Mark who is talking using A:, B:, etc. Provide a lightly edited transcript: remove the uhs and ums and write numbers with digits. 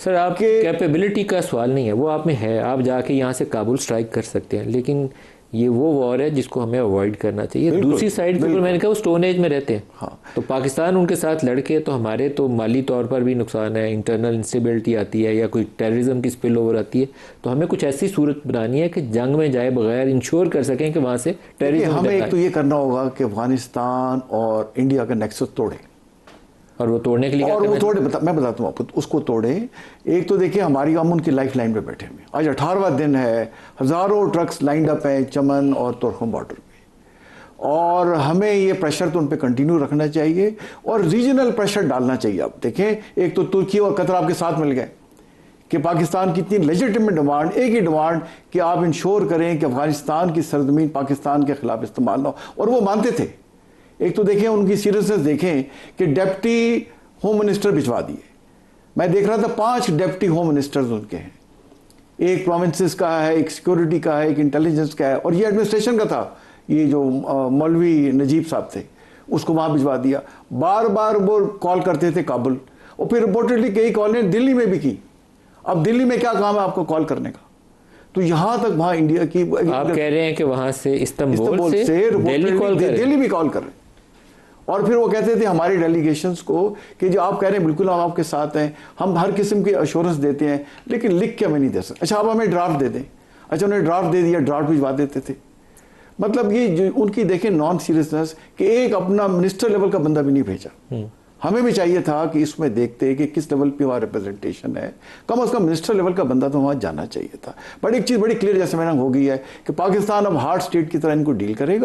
A: Sir आप capability का सवाल नहीं है, वो आप में है, आप जाके यहाँ से काबुल स्ट्राइक कर सकते हैं, लेकिन ये वो वॉर है जिसको हमें अवॉइड करना चाहिए। दूसरी साइड के ऊपर मैंने कहा वो स्टोन एज में रहते हैं।
B: हाँ।
A: तो पाकिस्तान उनके साथ लड़के तो हमारे तो माली तौर पर भी नुकसान है, इंटरनल इंस्टेबिलिटी आती है या कोई टेररिज्म की स्पिल ओवर आती है। तो हमें कुछ ऐसी सूरत बनानी है कि जंग में जाए बगैर इंश्योर कर सकें कि वहाँ से टेररिज्म
B: हमें एक तो ये करना होगा कि अफगानिस्तान और इंडिया का नेक्सस तोड़े,
A: और वो तोड़ने के लिए
B: और वो तोड़े मैं बताता हूँ आपको, उसको तोड़े। एक तो देखिए हमारी हम उनकी लाइफ लाइन पे बैठे हुए, आज 18वां दिन है, हज़ारों ट्रक्स लाइंड अप हैं चमन और तुर्खम बॉर्डर पे, और हमें ये प्रेशर तो उन पे कंटिन्यू रखना चाहिए और रीजनल प्रेशर डालना चाहिए। आप देखें, एक तो तुर्की और कतर आपके साथ मिल गए कि पाकिस्तान की इतनी लेजिटिमेट डिमांड, एक ही डिमांड कि आप इंश्योर करें कि अफगानिस्तान की सरजमीन पाकिस्तान के खिलाफ इस्तेमाल ना हो, और वो मानते थे। एक तो देखें उनकी सीरियसनेस देखें कि डिप्टी होम मिनिस्टर भिजवा दिए। मैं देख रहा था 5 डिप्टी होम मिनिस्टर्स उनके हैं, एक प्रोविंसेस का है, एक सिक्योरिटी का है, एक इंटेलिजेंस का है, और ये एडमिनिस्ट्रेशन का था। ये जो मौलवी नजीब साहब थे उसको वहाँ भिजवा दिया। बार बार वो कॉल करते थे काबुल, और फिर रिपोर्टेडली कई कॉलें दिल्ली में भी की। अब दिल्ली में क्या काम है आपको कॉल करने का? तो यहाँ तक वहाँ इंडिया की,
A: आप कह रहे हैं कि वहाँ से इस्तांबुल से
B: दिल्ली भी कॉल कर रहे हैं। और फिर वो कहते थे हमारी डेलीगेशंस को कि जो आप कह रहे हैं बिल्कुल हम आपके साथ हैं, हम हर किस्म की अश्योरेंस देते हैं, लेकिन लिख के हमें नहीं दे सकते। अच्छा आप हमें ड्राफ्ट दे दें। अच्छा उन्हें ड्राफ्ट दे दिया, ड्राफ्ट भिजवा देते थे। मतलब ये जो उनकी देखें नॉन सीरियसनेस कि एक अपना मिनिस्टर लेवल का बंदा भी नहीं भेजा। हमें भी चाहिए था कि इसमें देखते कि किस लेवल पे वहाँ रिप्रेजेंटेशन है, कम से कम मिनिस्टर लेवल का बंदा तो वहाँ जाना चाहिए था। बट एक चीज़ बड़ी क्लियर जैसे मैंने हो गई है कि पाकिस्तान अब हार्ड स्टेट की तरह इनको डील करेगा।